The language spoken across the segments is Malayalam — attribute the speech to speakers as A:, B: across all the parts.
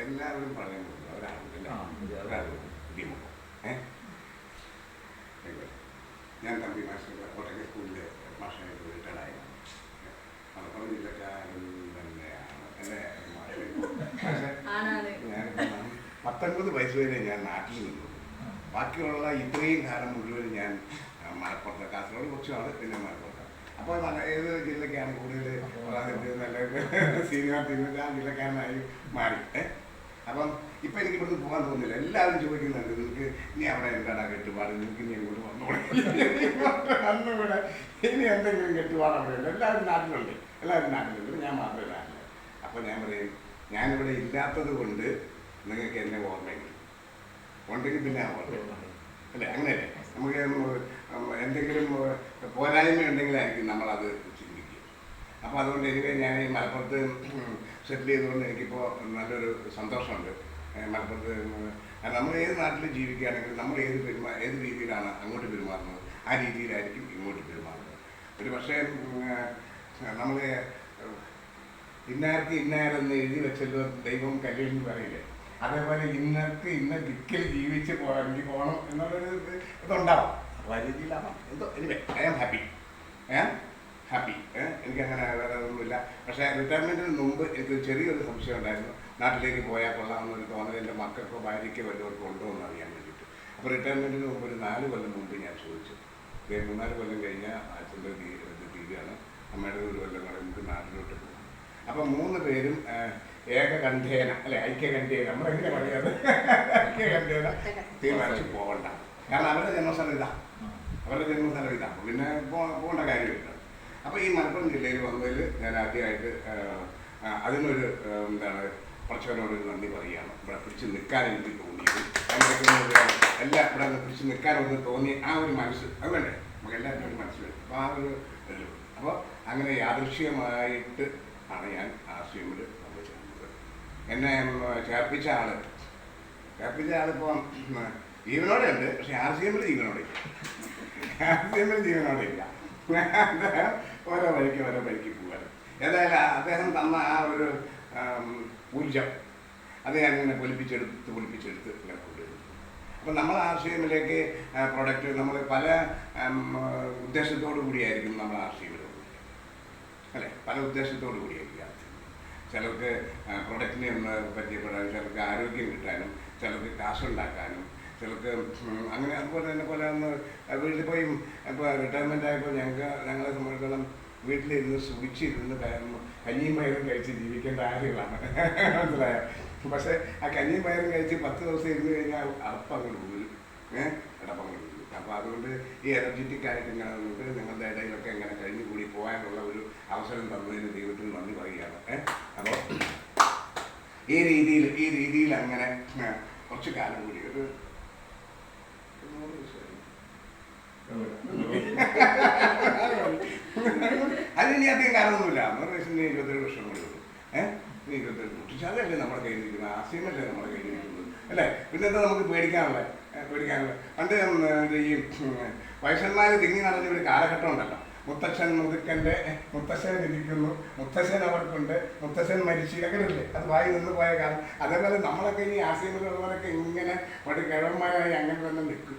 A: എല്ലാവരും പറയുന്നത് ഒരാളുണ്ട് ബുദ്ധിമുട്ട്. ഞാൻ തമ്പി മാസ്റ്റർ കോട്ടയ്ക്ക് സ്കൂളിലെ മാഷായിട്ട് റിട്ടയർഡായി. മലപ്പുറം ജില്ലക്കാരൻ തന്നെയാണ് എൻ്റെ മാഷ്. ഞാൻ 19 വയസ്സ് വരെ ഞാൻ നാട്ടിൽ നിന്നു. ബാക്കിയുള്ള ഇത്രയും കാലം മുഴുവൻ ഞാൻ മലപ്പുറത്ത്, കാസർഗോഡ് കുറച്ച് നാൾ, പിന്നെ മലപ്പുറത്ത്. അപ്പോൾ ഏത് ജില്ലക്കാണ് കൂടുതൽ നല്ല സീനിയർ ആ ജില്ലക്കാരനായി മാറി. അപ്പം ഇപ്പം എനിക്ക് ഇവിടുന്ന് പോകാൻ തോന്നുന്നില്ല. എല്ലാവരും ചോദിക്കുന്നുണ്ട്, നിങ്ങൾക്ക് ഇനി അവിടെ എന്താണ് കെട്ടുപാട്, നിങ്ങൾക്ക് ഇനി എങ്ങോട്ട് വന്നോളൂ, അന്നുകൂടെ ഇനി എന്തെങ്കിലും കെട്ടുപാട് അവിടെ ഉണ്ട്. എല്ലാവരും നാട്ടിലുണ്ട്, ഞാൻ മാത്രമേ നാട്ടില്ല. അപ്പോൾ ഞാൻ പറയും, ഞാനിവിടെ ഇല്ലാത്തത് കൊണ്ട് നിങ്ങൾക്ക് എന്നെ ഓർമ്മയില്ല, ഉണ്ടെങ്കിൽ പിന്നെ ഓർമ്മ അല്ലേ? അങ്ങനെയല്ലേ? നമുക്ക് എന്തെങ്കിലും പോരായ്മ ഉണ്ടെങ്കിലായിരിക്കും നമ്മളത് ചിന്തിക്കുക. അപ്പോൾ അതുകൊണ്ട് എനിക്ക് ഞാൻ ഈ മലപ്പുറത്ത് സെറ്റിൽ ചെയ്തുകൊണ്ട് എനിക്കിപ്പോൾ നല്ലൊരു സന്തോഷമുണ്ട്. മലപ്പുറത്ത് നമ്മൾ ഏത് നാട്ടിൽ ജീവിക്കുകയാണെങ്കിലും നമ്മൾ ഏത് രീതിയിലാണ് അങ്ങോട്ട് പെരുമാറുന്നത് ആ രീതിയിലായിരിക്കും ഇങ്ങോട്ട് പെരുമാറുന്നത്. ഒരു പക്ഷേ നമ്മൾ ഇന്നാർക്ക് ഇന്നാരെന്ന് എഴുതി വെച്ചല്ലോ ദൈവം കല്ലിൽ പറയില്ലേ, അതേപോലെ ഇന്നർക്ക് ഇന്ന ദിക്കിൽ ജീവിച്ച് എനിക്ക് പോകണം എന്നുള്ളൊരു ഇതുണ്ടാവും. അപ്പോൾ ആ രീതിയിലാവാം. എന്തോ എനിവേ ഐ ആം ഹാപ്പി. എനിക്കങ്ങനെ വേറെ ഒന്നുമില്ല. പക്ഷേ റിട്ടയർമെൻറ്റിന് മുമ്പ് എനിക്കൊരു ചെറിയൊരു സംശയം ഉണ്ടായിരുന്നു, നാട്ടിലേക്ക് പോയാൽ കൊള്ളാമെന്നൊരു തോന്നൽ എൻ്റെ മക്കൾക്കോ ഭാര്യയ്ക്കോ വല്ലവർക്കും ഉണ്ടോ എന്ന് അറിയാൻ വേണ്ടിയിട്ട്. അപ്പോൾ റിട്ടയർമെൻറ്റിന് മുമ്പ് ഒരു 4 കൊല്ലം മുമ്പ് ഞാൻ ചോദിച്ചു. 3-4 കൊല്ലം കഴിഞ്ഞാൽ അച്ഛൻ്റെ തീരുകയാണ്, അമ്മയുടെ 1 കൊല്ലം കൂടെ നമുക്ക് നാട്ടിലോട്ട് പോകും. അപ്പം 3 പേരും ഏകകണ്ഠേന അല്ലെ ഐക്യകണ്ഠേന, നമ്മളെങ്ങനെ പറയാത്, ഐക്യകണ്ഠേന തീരുമാനിച്ച് പോകണ്ട. കാരണം അവരുടെ ജന്മസ്ഥലം ഇതാ, പിന്നെ പോകേണ്ട കാര്യമില്ല. അപ്പോൾ ഈ മലപ്പുറം ജില്ലയിൽ വന്നതിൽ ഞാൻ ആദ്യമായിട്ട് അതിനൊരു കുറച്ചവരോട് നന്ദി പറയുകയാണ്. ഇവിടെ പിടിച്ച് നിൽക്കാൻ എനിക്ക് തോന്നിയത്, എല്ലാം ഇവിടെ പിടിച്ച് നിൽക്കാനൊന്ന് തോന്നി ആ ഒരു മനസ്സ്, അത് വേണ്ടേ നമുക്ക് എല്ലാവരും ഒരു മനസ്സ് വരും. അപ്പോൾ ആ ഒരു അപ്പോൾ അങ്ങനെ യാദൃശ്ചികമായിട്ട് ആണ് ഞാൻ RCMൽ നമ്മൾ ചേർന്നത്. എന്നെ ചേർപ്പിച്ച ആളിപ്പോൾ ജീവനോടെ ഉണ്ട്, പക്ഷെ RCMൽ ജീവനോടെ ഇല്ല. ഓരോ വഴിക്ക് പോകാൻ ഏതായാലും അദ്ദേഹം തന്ന ആ ഒരു ഊർജം അത് ഞാനിങ്ങനെ പൊലിപ്പിച്ചെടുത്ത് ഇങ്ങനെ കൊണ്ടുവരുന്നു. അപ്പം നമ്മൾ RCMലേക്ക് പ്രൊഡക്റ്റ് നമ്മൾ പല ഉദ്ദേശത്തോടു കൂടിയായിരിക്കും നമ്മൾ RCMൽ അല്ലേ, പല ഉദ്ദേശത്തോടു കൂടിയായിരിക്കും. ചിലർക്ക് പ്രൊഡക്റ്റിനെ ഒന്ന് പരിചയപ്പെടാനും, ചിലർക്ക് ആരോഗ്യം കിട്ടാനും, ചിലർക്ക് കാശുണ്ടാക്കാനും, ചിലർക്ക് അങ്ങനെ. അതുപോലെ തന്നെ ഒന്ന് വീട്ടിൽ പോയി ഇപ്പോൾ റിട്ടയർമെൻ്റ് ആയപ്പോൾ ഞങ്ങളെ സംബന്ധിച്ചിടത്തോളം വീട്ടിലിരുന്ന് സുഖിച്ചിരുന്ന് കഞ്ഞിയും പയറും കഴിച്ച് ജീവിക്കേണ്ട ആളുകളാണ്, മനസ്സിലായോ? പക്ഷേ ആ കഞ്ഞിയും പയറും കഴിച്ച് 10 ദിവസം ഇരുന്ന് കഴിഞ്ഞാൽ അടപ്പങ്ങോട്ട് വീഴും, അടപ്പങ്ങോട്ട് വീഴും. അപ്പോൾ അതുകൊണ്ട് ഈ എനർജറ്റിക് ആയിട്ട് ഇങ്ങനെ വന്നിട്ട് നിങ്ങളുടെ ഇടയിലൊക്കെ ഇങ്ങനെ കഴിഞ്ഞു കൂടി പോകാനുള്ള ഒരു അവസരം തന്നതിന് ദൈവത്തിന് നന്ദി പറയുകയാണ്. അപ്പോൾ ഈ രീതിയിൽ അങ്ങനെ കുറച്ച് കാലം കൂടി ഒരു അതിനി അധികം കാലമൊന്നുമില്ല. 100 വയസ്സിന് 27 വർഷം കൂടി ഉള്ളൂ. 27 അതല്ലേ നമ്മുടെ കയ്യിൽ ഇരിക്കുന്നത്, RCMല്ലേ നമ്മുടെ കയ്യിൽ ഇരിക്കുന്നത് അല്ലേ? പിന്നെ എന്താ നമുക്ക് പേടിക്കാനുള്ളത്? പണ്ട് ഈ വയസ്സന്മാർ തിങ്ങി നടന്നൊരു കാലഘട്ടം ഉണ്ടല്ലോ, മുത്തച്ഛൻ മുതുക്കൻ്റെ മുത്തശ്ശൻ ഇരിക്കുന്നു, മുത്തശ്ശൻ അവർക്കുണ്ട്, മുത്തശ്ശൻ മരിച്ചു, അങ്ങനെയല്ലേ? അത് വായി നിന്ന് പോയ കാലം. അതേപോലെ നമ്മളൊക്കെ ഇനി RCMലുള്ളവരൊക്കെ ഇങ്ങനെ ഒരു കിഴവന്മാരായി അങ്ങനെ തന്നെ നിൽക്കും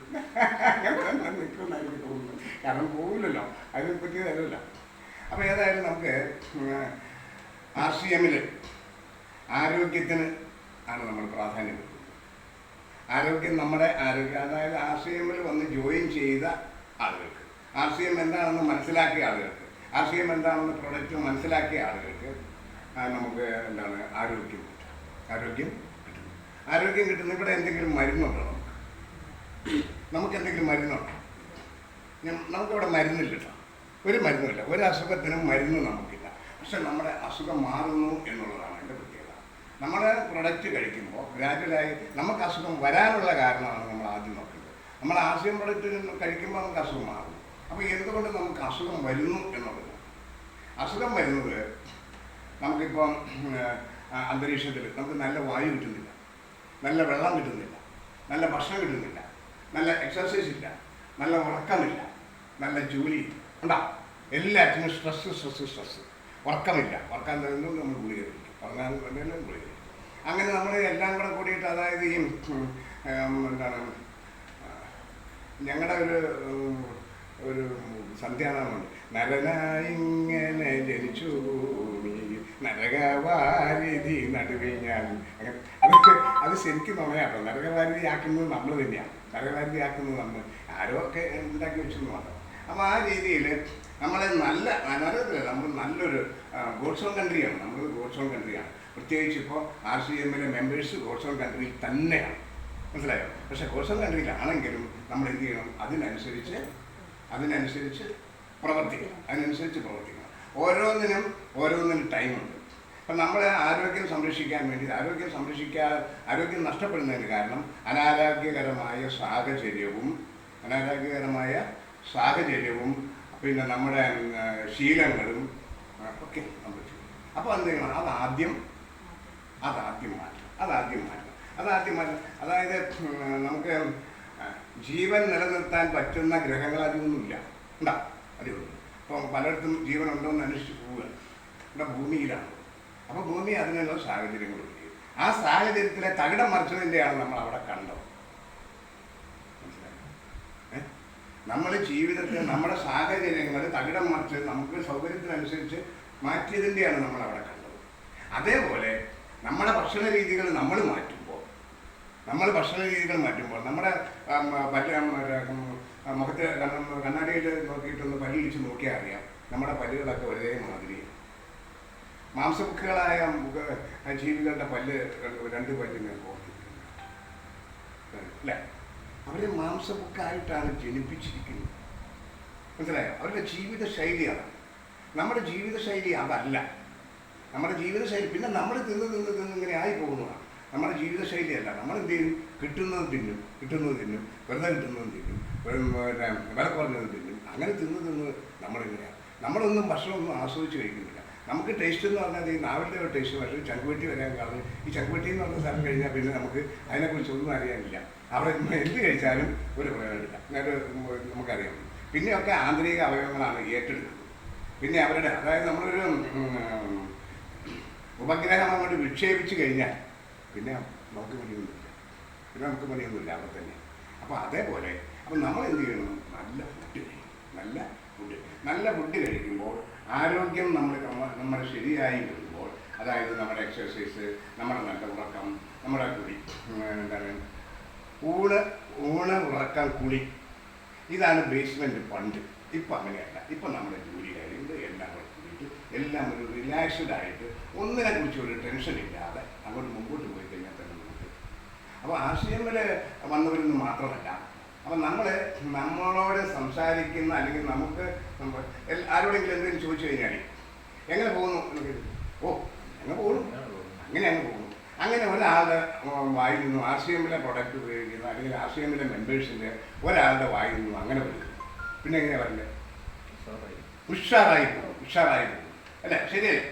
A: എന്നാണ് എനിക്ക് തോന്നുന്നത്. കാരണം പോകില്ലല്ലോ, അതിനെ പറ്റിയതല്ലല്ലോ. അപ്പോൾ ഏതായാലും നമുക്ക് RCMൽ ആരോഗ്യത്തിന് ആണ് നമ്മൾ പ്രാധാന്യം കൊടുക്കുന്നത്. നമ്മുടെ ആരോഗ്യം, അതായത് RCMൽ വന്ന് ജോയിൻ ചെയ്ത ആളുകൾക്ക്, RCM എന്താണെന്ന് മനസ്സിലാക്കിയ ആളുകൾക്ക്, RCM എന്താണെന്ന് പ്രൊഡക്റ്റ് മനസ്സിലാക്കിയ ആളുകൾക്ക് നമുക്ക് ആരോഗ്യം കിട്ടുന്നു. ഇവിടെ എന്തെങ്കിലും മരുന്നുണ്ടോ? നമുക്ക് എന്തെങ്കിലും മരുന്നുണ്ടോ? നമുക്കിവിടെ മരുന്നില്ല കേട്ടോ, ഒരു മരുന്നുമില്ല. ഒരു അസുഖത്തിനും മരുന്ന് നമുക്കില്ല. പക്ഷെ നമ്മുടെ അസുഖം മാറുന്നു എന്നുള്ളതാണ് എൻ്റെ പ്രത്യേകത. നമ്മൾ പ്രൊഡക്റ്റ് കഴിക്കുമ്പോൾ ഗ്രാജുവലായി നമുക്ക് അസുഖം വരാനുള്ള കാരണമാണ് നമ്മൾ ആദ്യം നോക്കുന്നത്. നമ്മൾ RCM പ്രൊഡക്റ്റ് കഴിക്കുമ്പോൾ നമുക്ക് അസുഖം മാറുന്നു. അപ്പോൾ എന്തുകൊണ്ട് നമുക്ക് അസുഖം വരുന്നു എന്നുള്ളത്, അസുഖം വരുന്നത് നമുക്കിപ്പം അന്തരീക്ഷത്തിൽ നമുക്ക് നല്ല വായു കിട്ടുന്നില്ല, നല്ല വെള്ളം കിട്ടുന്നില്ല, നല്ല ഭക്ഷണം കിട്ടുന്നില്ല, നല്ല എക്സർസൈസ് ഇല്ല, നല്ല ഉറക്കമില്ല, നല്ല ജോലി ഉണ്ടാവും, എല്ലാറ്റിനും സ്ട്രെസ്സ്. ഉറക്കമില്ല, ഉറക്കാൻ തരുന്നത് നമ്മൾ ഗുളിക കഴിക്കും, ഉറങ്ങാൻ വേണ്ടിയല്ല ഗുളിക കഴിക്കും. അങ്ങനെ നമ്മൾ എല്ലാം കൂടെ കൂടിയിട്ട്, അതായത് ഈ എന്താണ് ഞങ്ങളുടെ ഒരു സന്ധ്യാനാമുണ്ട്, നരനായിങ്ങനെ ജനിച്ചു ഭൂമി നരകവാരിധി നടുവിൽ ഞാൻ. അങ്ങനെ അത് ശരിക്കും നുണയാട്ടോ. നരകവാരിധി ആക്കുന്നത് നമ്മൾ തന്നെയാണ്, നരകവാരിധി ആക്കുന്നത് നമ്മൾ ആരോ ഒക്കെ ഉണ്ടാക്കി വെച്ചെന്ന് മാത്രം. അപ്പോൾ ആ രീതിയിൽ നമ്മൾ നല്ല നരകത്തില്ല, നമ്മൾ നല്ലൊരു ഗോഡ്സ് ഓൺ കൺട്രിയാണ്, നമ്മൾ ഗോഡ്സ് ഓൺ കൺട്രിയാണ്. പ്രത്യേകിച്ച് ഇപ്പോൾ RCMലെ മെമ്പേഴ്സ് ഗോഡ്സ് ഓൺ കൺട്രിയിൽ തന്നെയാണ്, മനസ്സിലായോ? പക്ഷേ ഗോഡ്സ് ഓൺ കൺട്രിയിലാണെങ്കിലും നമ്മൾ എന്ത് ചെയ്യണം, അതിനനുസരിച്ച് പ്രവർത്തിക്കണം. ഓരോന്നിനും ടൈമുണ്ട്. അപ്പം നമ്മൾ ആരോഗ്യം സംരക്ഷിക്കാൻ വേണ്ടി, ആരോഗ്യം നഷ്ടപ്പെടുന്നതിന് കാരണം അനാരോഗ്യകരമായ സാഹചര്യവും പിന്നെ നമ്മുടെ ശീലങ്ങളും ഒക്കെ നമ്മൾ ചെയ്യും. അപ്പോൾ എന്ത് ചെയ്യണം, അതാദ്യം മാറ്റണം. അതായത് നമുക്ക് ജീവൻ നിലനിർത്താൻ പറ്റുന്ന ഗ്രഹങ്ങൾ അധികമൊന്നുമില്ല, ഉണ്ടാ അധികമൊന്നും. ഇപ്പം പലയിടത്തും ജീവൻ ഉണ്ടോ എന്ന് അന്വേഷിച്ച് പോവുക, ഇവിടെ ഭൂമിയിലാണ്. അപ്പോൾ ഭൂമി അതിനുള്ള സാഹചര്യങ്ങളുണ്ട്. ആ സാഹചര്യത്തിലെ തകിടം മറിച്ചതിൻ്റെയാണ് നമ്മൾ അവിടെ കണ്ടത്, മനസ്സിലായോ? നമ്മൾ ജീവിതത്തിൽ നമ്മുടെ സാഹചര്യങ്ങൾ തകിടം മറിച്ച് നമുക്ക് സൗകര്യത്തിനനുസരിച്ച് മാറ്റിയതിൻ്റെയാണ് നമ്മൾ അവിടെ കണ്ടത്. അതേപോലെ നമ്മുടെ ഭക്ഷണ രീതികൾ നമ്മൾ മാറ്റുമ്പോൾ, നമ്മുടെ മുഖത്ത് കണ്ണാടിയിൽ നോക്കിയിട്ടൊന്ന് പല്ലിടിച്ച് നോക്കിയാൽ അറിയാം, നമ്മുടെ പല്ലുകളൊക്കെ ഒരേ മാതിരിയാണ്. മാംസഭുക്കുകളായ ജീവികളുടെ പല്ല്, 2 പല്ലിനെ ഓർത്തിരിക്കുന്നത് അല്ലേ? അവരെ മാംസഭുക്കായിട്ടാണ് ജനിപ്പിച്ചിരിക്കുന്നത്, മനസ്സിലായോ? അവരുടെ ജീവിതശൈലി അതാണ്. നമ്മുടെ ജീവിതശൈലി അതല്ല. നമ്മുടെ ജീവിതശൈലി പിന്നെ നമ്മൾ തിന്ന് ഇങ്ങനെ ആയി പോകുന്നതാണ് നമ്മുടെ ജീവിതശൈലിയല്ല. നമ്മൾ എന്ത് ചെയ്യും, കിട്ടുന്നത് തിന്നും, വെറുതെ കിട്ടുന്നത് തിന്നും, പിന്നെ വില കുറഞ്ഞത് തിന്നും. അങ്ങനെ തിന്ന് നമ്മളിങ്ങനെയാണ്. നമ്മളൊന്നും ഭക്ഷണമൊന്നും ആസ്വദിച്ച് കഴിക്കുന്നില്ല. നമുക്ക് ടേസ്റ്റ് എന്ന് പറഞ്ഞാൽ ഈ നാവിൻ്റെ ഒരു ടേസ്റ്റ്, പക്ഷേ ചങ്കുവെട്ടി വരാൻ കാരണം ഈ ചങ്കുവെട്ടി എന്ന് പറഞ്ഞ സ്ഥലം കഴിഞ്ഞാൽ പിന്നെ നമുക്ക് അതിനെക്കുറിച്ചൊന്നും അറിയാനില്ല. അവിടെ എന്ത് കഴിച്ചാലും ഒരു പ്രയോജനമില്ല, അങ്ങനെ നമുക്കറിയാം. പിന്നെയൊക്കെ ആന്തരിക അവയവങ്ങളാണ് ഏറ്റെടുക്കുന്നത്. പിന്നെ അവരുടെ, അതായത് നമ്മളൊരു ഉപഗ്രഹം അങ്ങോട്ട് വിക്ഷേപിച്ച് കഴിഞ്ഞാൽ പിന്നെ നമുക്ക് പണിയൊന്നുമില്ല അവിടെ തന്നെ. അപ്പോൾ അതേപോലെ നമ്മൾ എന്ത് ചെയ്യണം, നല്ല ഫുഡ് കഴിക്കുമ്പോൾ ആരോഗ്യം നമ്മൾ ശരിയായി വരുമ്പോൾ, അതായത് നമ്മുടെ എക്സർസൈസ്, നമ്മുടെ നല്ല ഉറക്കം, നമ്മുടെ കുളി, എന്താണ് ഊണ് ഉറക്കം കുളി, ഇതാണ് ബേസ്മെൻറ്റ് പണ്ട്. ഇപ്പം അങ്ങനെയല്ല. ഇപ്പം നമ്മുടെ ജോലി കാര്യങ്ങൾ എല്ലാം കൂടെ കൂടിയിട്ട് എല്ലാം ഒരു റിലാക്സ്ഡ് ആയിട്ട് ഒന്നിനെക്കുറിച്ച് ഒരു ടെൻഷൻ ഇല്ലാതെ അങ്ങോട്ട് മുമ്പോട്ട് പോയി കഴിഞ്ഞാൽ തന്നെ നമുക്ക്. അപ്പോൾ RCMൽ വന്നവരൊന്നും മാത്രമല്ല, അപ്പം നമ്മളോട് സംസാരിക്കുന്ന, അല്ലെങ്കിൽ നമുക്ക് ആരോടെങ്കിലും എന്തെങ്കിലും ചോദിച്ചു കഴിഞ്ഞാൽ എങ്ങനെ പോകുന്നു, എങ്ങനെ പോകുന്നു, അങ്ങ് പോകുന്നു. അങ്ങനെ ഒരാളുടെ വായിൽ നിന്നും RCMലെ പ്രൊഡക്റ്റ് ഉപയോഗിക്കുന്ന, അല്ലെങ്കിൽ RCMലെ മെമ്പേഴ്സിൻ്റെ ഒരാളുടെ വായിൽ നിന്നും അങ്ങനെ വരുന്നു. പിന്നെ എങ്ങനെയാണ് പറയണ്ടേ, ഉഷാറായി പോകും അല്ലേ? ശരിയല്ലേ?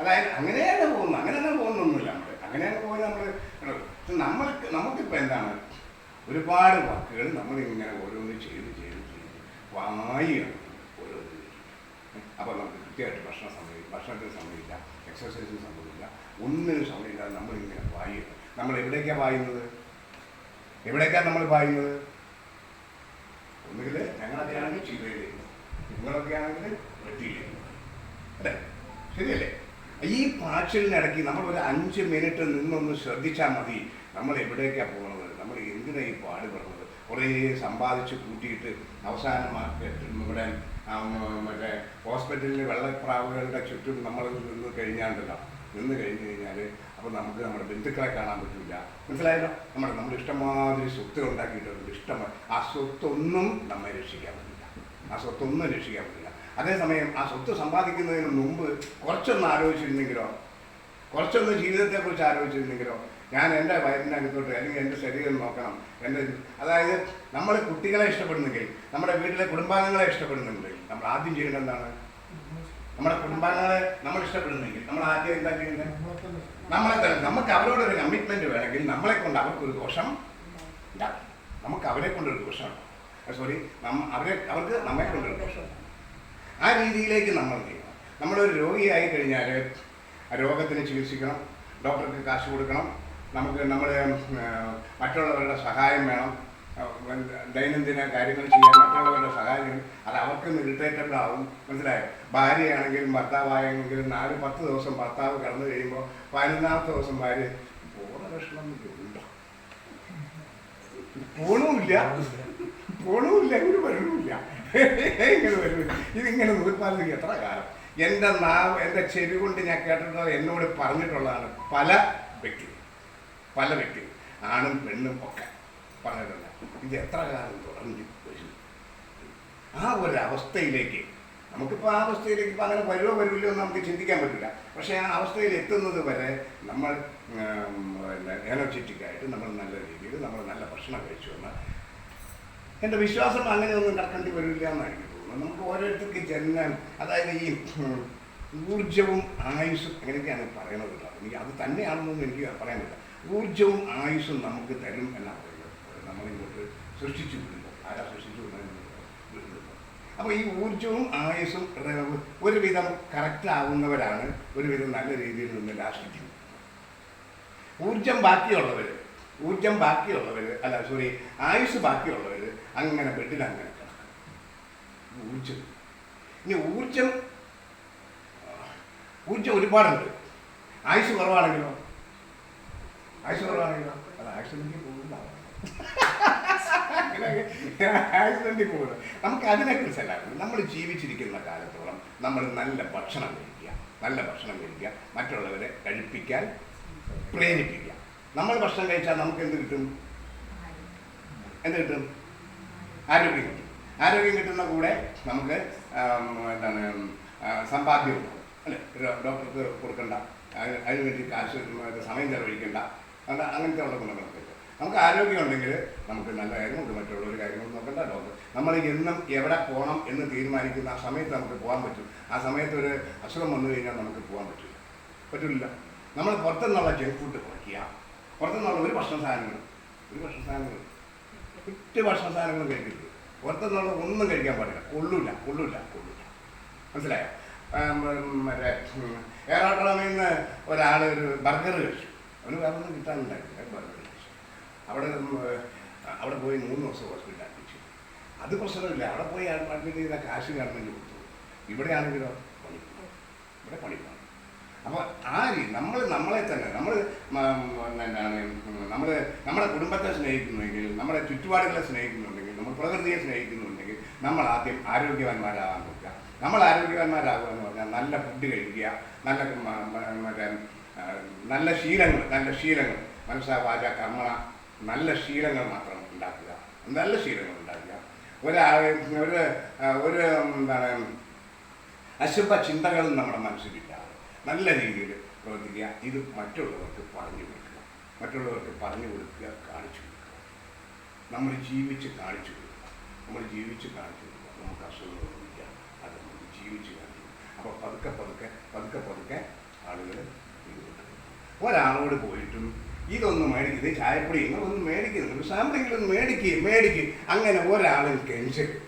A: അതായത് അങ്ങനെയാണ് പോകുന്നൊന്നുമില്ല. അങ്ങനെയാണ് പോയി നമുക്കിപ്പോൾ എന്താണ്, ഒരുപാട് വാക്കുകൾ നമ്മളിങ്ങനെ ഓരോന്ന് ചെയ്ത് വായിയാണ് ഓരോന്ന്. അപ്പോൾ നമുക്ക് കൃത്യമായിട്ട് ഭക്ഷണത്തിന് സമയമില്ല, എക്സർസൈസിന് സമയമില്ല, ഒന്നിനും സമയമില്ലാതെ നമ്മളിങ്ങനെ വായിയാണ്. നമ്മൾ എവിടേക്കാണ് പായുന്നത്? ഒന്നുകിൽ ഞങ്ങളൊക്കെ ആണെങ്കിൽ ചില്ലയിലേക്ക്, നിങ്ങളൊക്കെ ആണെങ്കിൽ വെട്ടിയിലേക്ക്, അല്ലേ? ശരിയല്ലേ? ഈ പാച്ചിലിനിടയ്ക്ക് നമ്മളൊരു 5 മിനിറ്റ് നിന്നൊന്ന് ശ്രദ്ധിച്ചാൽ മതി, നമ്മൾ എവിടേക്കാണ് പോകുന്നത്, നമ്മൾ എന്തിനാണ് ഈ പാടുപെടുന്നത്. കുറേ സമ്പാദിച്ച് കൂട്ടിയിട്ട് അവസാനമാക്കി ഇവിടെ മറ്റേ ഹോസ്പിറ്റലിൽ വെള്ളപ്രാവുകളുടെ ചുറ്റും നമ്മൾ നിന്ന് കഴിഞ്ഞു കഴിഞ്ഞാൽ അപ്പോൾ നമുക്ക് നമ്മുടെ ബന്ധുക്കളെ കാണാൻ പറ്റില്ല, മനസ്സിലായല്ലോ? നമ്മൾ ഇഷ്ടമാതിരി സ്വത്ത് ഉണ്ടാക്കിയിട്ടുണ്ട്, ആ സ്വത്തൊന്നും നമ്മെ രക്ഷിക്കാൻ പറ്റില്ല. അതേസമയം ആ സ്വത്ത് സമ്പാദിക്കുന്നതിന് മുമ്പ് കുറച്ചൊന്ന് ജീവിതത്തെക്കുറിച്ച് ആലോചിച്ചിരുന്നെങ്കിലോ, ഞാൻ എൻ്റെ വയറിനകത്തോട്ട് അല്ലെങ്കിൽ എൻ്റെ ശരീരം നോക്കണം, അതായത് നമ്മൾ കുട്ടികളെ ഇഷ്ടപ്പെടുന്നെങ്കിൽ, നമ്മുടെ വീട്ടിലെ കുടുംബാംഗങ്ങളെ ഇഷ്ടപ്പെടുന്നുണ്ടെങ്കിൽ നമ്മൾ ആദ്യം ചെയ്യേണ്ടത് എന്താണ്? നമ്മുടെ കുടുംബാംഗങ്ങളെ നമ്മൾ ഇഷ്ടപ്പെടുന്നെങ്കിൽ നമ്മൾ ആദ്യം എന്താ ചെയ്യേണ്ടത്? നമുക്ക് അവരോടൊരു കമ്മിറ്റ്മെൻറ്റ് വേണമെങ്കിൽ നമ്മളെ കൊണ്ട് അവർക്കൊരു ദോഷം ഉണ്ടാകും. നമുക്ക് അവരെ കൊണ്ടൊരു ദോഷമാണ്, അവർക്ക് നമ്മെ കൊണ്ടൊരു ദോഷം. ആ രീതിയിലേക്ക് നമ്മൾ ചെയ്യണം. നമ്മളൊരു രോഗിയായി കഴിഞ്ഞാൽ ആ രോഗത്തിന് ചികിത്സിക്കണം, ഡോക്ടർക്ക് കാശ് കൊടുക്കണം, നമ്മൾ മറ്റുള്ളവരുടെ സഹായം വേണം, ദൈനംദിന കാര്യങ്ങൾ ചെയ്യാൻ മറ്റുള്ളവരുടെ സഹായം ചെയ്യണം. അത് അവർക്കും ഇറിറ്റേറ്റബിൾ ആവും. മനസ്സിലായോ? ഭാര്യയാണെങ്കിലും ഭർത്താവായെങ്കിലും 4-10 ദിവസം ഭർത്താവ് കടന്നു കഴിയുമ്പോൾ 11ാമത്തെ ദിവസം ഭാര്യ പോണ ലക്ഷണം ഉണ്ടോ? പോണുമില്ല, ഒരു വരണമില്ല, ഇങ്ങനെ വരും. ഇതിങ്ങനെ നൂൽപ്പാലത്തേക്ക് എത്ര കാലം? എൻ്റെ ചെവി കൊണ്ട് ഞാൻ കേട്ടിട്ടുള്ളത്, എന്നോട് പറഞ്ഞിട്ടുള്ളതാണ് പല വ്യക്തികൾ ആണും പെണ്ണും ഒക്കെ പറഞ്ഞിട്ടുണ്ട്. ഇത് എത്ര കാലം തുടർന്ന് വരും? ആ ഒരവസ്ഥയിലേക്ക് നമുക്കിപ്പോൾ ആ അവസ്ഥയിലേക്ക് ഇപ്പം അങ്ങനെ വരില്ലോ എന്ന് നമുക്ക് ചിന്തിക്കാൻ പറ്റില്ല. പക്ഷേ ആ അവസ്ഥയിൽ എത്തുന്നത് വരെ നമ്മൾ എനർജറ്റിക്കായിട്ട് നമ്മൾ നല്ല രീതിയിൽ നമ്മൾ നല്ല ഭക്ഷണം കഴിച്ചു എന്നാൽ എൻ്റെ വിശ്വാസം അങ്ങനെയൊന്നും കടക്കേണ്ടി വരില്ല എന്നാണ് എനിക്ക് തോന്നുന്നത്. നമുക്ക് ഓരോരുത്തർക്ക് ജന്മം, അതായത് ഈ ഊർജവും ആയുസ്സും എങ്ങനെയൊക്കെയാണ് പറയണത്, എനിക്ക് അത് തന്നെയാണെന്നൊന്നും എനിക്ക് പറയാൻ പറ്റില്ല. ഊർജവും ആയുസ്സും നമുക്ക് തരും എന്നാണ് പറയുന്നത്. നമ്മളിങ്ങോട്ട് സൃഷ്ടിച്ചു വിടുമ്പോൾ ആരാ സൃഷ്ടിച്ചു വിടുന്നത്? അപ്പോൾ ഈ ഊർജവും ആയുസ്സും ഒരുവിധം കറക്റ്റ് ആവുന്നവരാണ് ഒരുവിധം നല്ല രീതിയിൽ നിന്ന് ലാസ്റ്റിക്കുന്നത്. ഊർജം ബാക്കിയുള്ളവർ ആയുസ് ബാക്കിയുള്ളവർ അങ്ങനെ ബെഡിൽ അങ്ങനെ കിടക്കും. ഇനി ഊർജം ഒരുപാടുണ്ട്. ആയുസ് കുറവാണെങ്കിലോ അത് ആക്സിഡന്റിൽ പോകുന്നതാണ്. ആക്സിഡന്റിൽ പോകുന്നത് നമുക്ക് അതിനെക്കുറിച്ചല്ല. നമ്മൾ ജീവിച്ചിരിക്കുന്ന കാലത്തോളം നമ്മൾ നല്ല ഭക്ഷണം കഴിക്കുക, മറ്റുള്ളവരെ കഴിപ്പിക്കാൻ പ്രേരിപ്പിക്കുക. നമ്മൾ ഭക്ഷണം കഴിച്ചാൽ നമുക്ക് എന്ത് കിട്ടും? ആരോഗ്യം കിട്ടും. ആരോഗ്യം കിട്ടുന്ന കൂടെ നമുക്ക് സമ്പാദ്യം ഉണ്ടാവും, അല്ലേ? ഡോക്ടർക്ക് കൊടുക്കണ്ട, അതിനുവേണ്ടി കാശ് സമയം ചെലവഴിക്കേണ്ട, അങ്ങനത്തെ ഉള്ള ഗുണങ്ങളൊക്കെ. നമുക്ക് ആരോഗ്യം ഉണ്ടെങ്കിൽ നമുക്ക് നല്ല കാര്യമുണ്ട്, മറ്റുള്ളൊരു കാര്യങ്ങളും നോക്കണ്ട. ഡോക്ടർ നമ്മൾ എന്നും എവിടെ പോകണം എന്ന് തീരുമാനിക്കുന്ന ആ സമയത്ത് നമുക്ക് പോകാൻ പറ്റും. ആ സമയത്ത് ഒരു അസുഖം വന്നു കഴിഞ്ഞാൽ നമുക്ക് പോകാൻ പറ്റില്ല. നമ്മൾ പുറത്തുനിന്നുള്ള ജങ്ക് ഫുഡ് കുറയ്ക്കുക. പുറത്തുനിന്നുള്ള ഒരു ഭക്ഷണ സാധനങ്ങളും കഴിക്കരുത്. പുറത്തുനിന്നുള്ള ഒന്നും കഴിക്കാൻ പാടില്ല. കൊള്ളൂല. മനസ്സിലായോ? മറ്റേ ഏറാട്ടളമിൽ നിന്ന് ഒരാൾ ഒരു ബർഗർ കഴിച്ചു. അവന് വേറെ ഒന്നും കിട്ടാനുണ്ടായില്ല. ബർഗർ കഴിച്ചു. അവിടെ പോയി 3 ദിവസം ഹോസ്പിറ്റലിൽ അഡ്മിറ്റ് ചെയ്തു. അത് പ്രശ്നമില്ല. അവിടെ പോയി അഡ്മിറ്റ് ചെയ്ത കാശ് ഗവൺമെൻറ് കൊടുത്തു. ഇവിടെയാണെങ്കിലോ പണിപ്പാണ്. അപ്പോൾ നമ്മളെ തന്നെ നമ്മുടെ കുടുംബത്തെ സ്നേഹിക്കുന്നുവെങ്കിൽ, നമ്മുടെ ചുറ്റുപാടുകളെ സ്നേഹിക്കുന്നുണ്ടെങ്കിൽ, നമ്മൾ പ്രകൃതിയെ സ്നേഹിക്കുന്നുണ്ടെങ്കിൽ നമ്മൾ ആദ്യം ആരോഗ്യവാന്മാരാകാൻ നോക്കുക. നമ്മൾ ആരോഗ്യവാന്മാരാകുക എന്ന് പറഞ്ഞാൽ നല്ല ഫുഡ് കഴിക്കുക, നല്ല ശീലങ്ങൾ മനസ്സാ വാച കർമ്മ, നല്ല ശീലങ്ങൾ മാത്രം ഉണ്ടാക്കുക. അശുഭ ചിന്തകളും നമ്മുടെ മനസ്സിലില്ലാതെ നല്ല രീതിയിൽ പ്രവർത്തിക്കുക. ഇത് മറ്റുള്ളവർക്ക് പറഞ്ഞു കൊടുക്കുക, കാണിച്ചു കൊടുക്കുക. നമ്മൾ ജീവിച്ച് കാണിച്ചു കൊടുക്കുക. നമുക്ക് അസുഖങ്ങളൊന്നുമില്ല, അത് നമുക്ക് ജീവിച്ച് കാണിച്ചു. അപ്പോൾ പതുക്കെ ആളുകൾ ഒരാളോട് പോയിട്ടും ഇതൊന്നും മേടിക്കുന്നത്, ചായപ്പൊടി ഇങ്ങനൊന്നും മേടിക്കുന്നുണ്ട്, സാമ്പിളെങ്കിലും മേടിക്കുക. അങ്ങനെ ഒരാളും കെഞ്ചരുത്.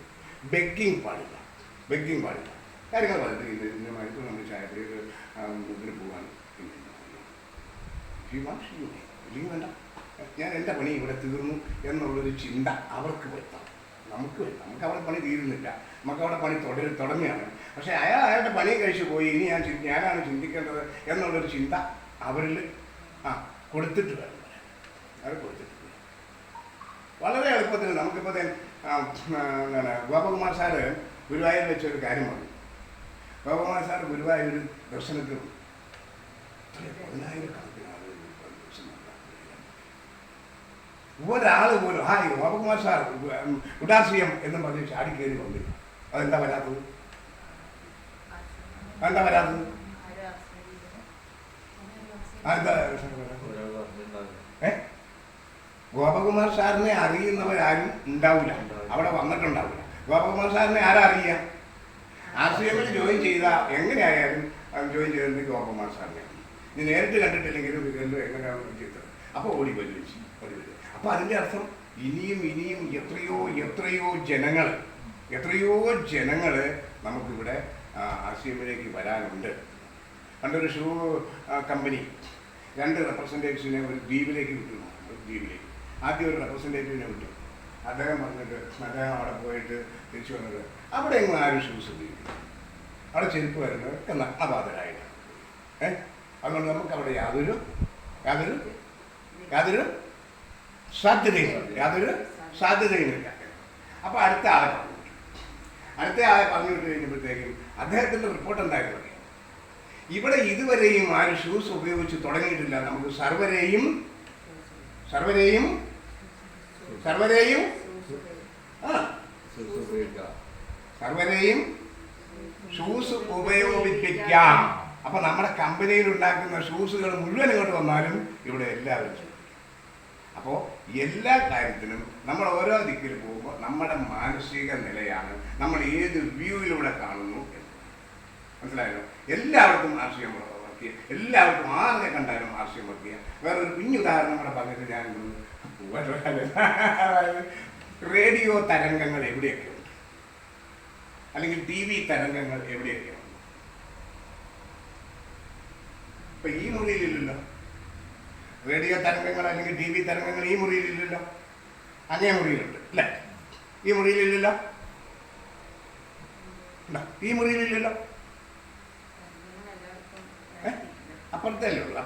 A: ബെഗ്ഗിങ് പാടില്ല. കാര്യങ്ങൾ പറഞ്ഞിട്ട് ഇതിനുമായിട്ട് നമ്മൾ ചായപ്പൊടി ഇതിന് പോകാൻ ഇല്ലെങ്കിൽ വേണ്ട, ഞാൻ എൻ്റെ പണി ഇവിടെ തീർന്നു എന്നുള്ളൊരു ചിന്ത അവർക്ക് വരുത്താം. നമുക്ക് അവിടെ പണി തീരുന്നില്ല, നമുക്ക് അവിടെ പണി തുടങ്ങിയാണ്. പക്ഷേ അയാളുടെ പണി കഴിച്ചു പോയി, ഇനി ഞാനാണ് ചിന്തിക്കേണ്ടത് എന്നുള്ളൊരു ചിന്ത അവരിൽ കൊടുത്തിട്ട് വേണം. വളരെ എളുപ്പത്തിൽ നമുക്കിപ്പോൾ ഗോപകുമാർ സാറ് ഗുരുവായൂർ വെച്ചൊരു കാര്യം പറഞ്ഞു. ഗോപകുമാർ സാർ ഗുരുവായൂർ ദർശനത്തിൽ 10,000-കണക്കിന് ആളുകൾ ഒരാൾ പോലും ഹായ് ഗോപകുമാർ സാർ ഉദാസിയം എന്ന് പറഞ്ഞ് ചാടിക്കേറി വന്നില്ല. അതെന്താ വരാത്തത്? ഗോപകുമാർ സാറിനെ അറിയുന്നവരാരും ഉണ്ടാവില്ല, അവിടെ വന്നിട്ടുണ്ടാവില്ല. ഗോപകുമാർ സാറിനെ ആരാ അറിയുക? RCM ജോയിൻ ചെയ്ത എങ്ങനെയായാലും ജോയിൻ ചെയ്തിട്ട് ഗോപകുമാർ സാറിനെ നീ നേരിട്ട് കണ്ടിട്ടില്ലെങ്കിലും എങ്ങനെയാണ് ചെയ്തത്. അപ്പോൾ ഓടി വരും. അപ്പോൾ അതിൻ്റെ അർത്ഥം ഇനിയും എത്രയോ ജനങ്ങൾ നമുക്കിവിടെ RCMലേക്ക് വരാനുണ്ട്. പണ്ടൊരു ഷൂ കമ്പനി 2 റെപ്രസെൻറ്റേറ്റീവ്സിനെ ഒരു ദ്വീപിലേക്ക് വിട്ടു. ദ്വീപിലേക്ക് ആദ്യം ഒരു റെപ്രസെൻറ്റേറ്റീവിനെ വിട്ടു. അദ്ദേഹം പറഞ്ഞിട്ട് അദ്ദേഹം അവിടെ പോയിട്ട് തിരിച്ചു വന്നത് അവിടെ എങ്ങും ആരും ഷൂസ് ഉപയോഗിക്കും, അവിടെ ചെരുപ്പ് വരുന്നത് എന്ന അപാതരായിട്ടാണ്. അതുകൊണ്ട് നമുക്ക് അവിടെ യാതൊരു സാധ്യതയുമില്ല. അപ്പോൾ അടുത്ത ആളെ പറഞ്ഞു വിട്ട് കഴിഞ്ഞപ്പോഴത്തേക്കും അദ്ദേഹത്തിൻ്റെ റിപ്പോർട്ട് എന്തായിരുന്നു? ഇവിടെ ഇതുവരെയും ആരും ഷൂസ് ഉപയോഗിച്ച് തുടങ്ങിയിട്ടില്ല. നമുക്ക് സർവരെയും ഷൂസ് ഉപയോഗിപ്പിക്കാം. അപ്പൊ നമ്മുടെ കമ്പനിയിൽ ഉണ്ടാക്കുന്ന ഷൂസുകൾ മുഴുവൻ ഇങ്ങോട്ട് വന്നാലും ഇവിടെ എല്ലാവരും ചെയ്യും. അപ്പോൾ എല്ലാ കാര്യത്തിനും നമ്മൾ ഓരോ ദിക്കിൽ പോകുമ്പോൾ നമ്മുടെ മാനസിക നിലയാണ് നമ്മൾ ഏത് വ്യൂവിലൂടെ കാണുന്നു എന്ന്. മനസ്സിലായല്ലോ? എല്ലാവർക്കും RCM വർക്ക് ചെയ്യുക, എല്ലാവർക്കും ആരെ കണ്ടാലും RCM വർക്ക് ചെയ്യുക. വേറൊരു കുഞ്ഞുദാഹരണം കൂടെ പറഞ്ഞിട്ട് ഞാൻ റേഡിയോ തരംഗങ്ങൾ എവിടെയൊക്കെ ഉണ്ട്, അല്ലെങ്കിൽ TV തരംഗങ്ങൾ എവിടെയൊക്കെ ഉണ്ട്? ഇപ്പൊ ഈ മുറിയിലില്ലല്ലോ. റേഡിയോ തരംഗങ്ങൾ അല്ലെങ്കിൽ TV തരംഗങ്ങൾ ഈ മുറിയിലില്ലല്ലോ. അങ്ങേ മുറിയിലുണ്ട് അല്ലേ? ഈ മുറിയിലില്ലല്ലോ. ഈ മുറിയിലില്ലല്ലോ. അപ്പുറത്തല്ലേ ഉള്ളൂ.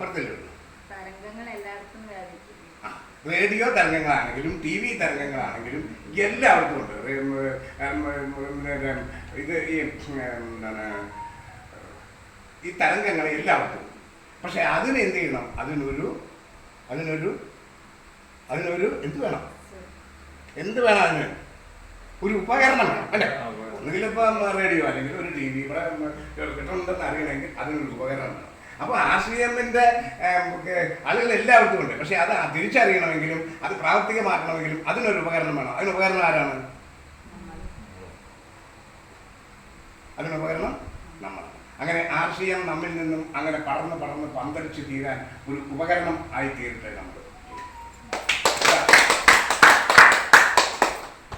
A: റേഡിയോ തരംഗങ്ങളാണെങ്കിലും TV തരംഗങ്ങളാണെങ്കിലും എല്ലാവർക്കും ഉണ്ട്. ഇത് ഈ തരംഗങ്ങൾ എല്ലാവർക്കും. പക്ഷെ അതിനെന്ത് ചെയ്യണം? അതിനൊരു എന്ത് വേണം? അതിന് ഒരു ഉപകരണം വേണം അല്ലേ? ഒന്നുകിലിപ്പം റേഡിയോ അല്ലെങ്കിൽ ഒരു TV ഇവിടെ കിട്ടുന്നുണ്ടെന്ന് അറിയണമെങ്കിൽ അതിനൊരു ഉപകരണം വേണം. അപ്പോൾ RCMന്റെ ആളുകൾ എല്ലാവർക്കും ഉണ്ട്. പക്ഷെ അത് തിരിച്ചറിയണമെങ്കിലും അത് പ്രാവർത്തികമാക്കണമെങ്കിലും അതിനൊരു ഉപകരണം വേണം. അതിനുപകരണം ആരാണ്? അതിനുപകരണം നമ്മളാണ്. അങ്ങനെ RCM നമ്മിൽ നിന്നും അങ്ങനെ പടർന്ന് പന്തടിച്ച് തീരാൻ ഒരു ഉപകരണം ആയി തീരട്ടെ നമ്മൾ.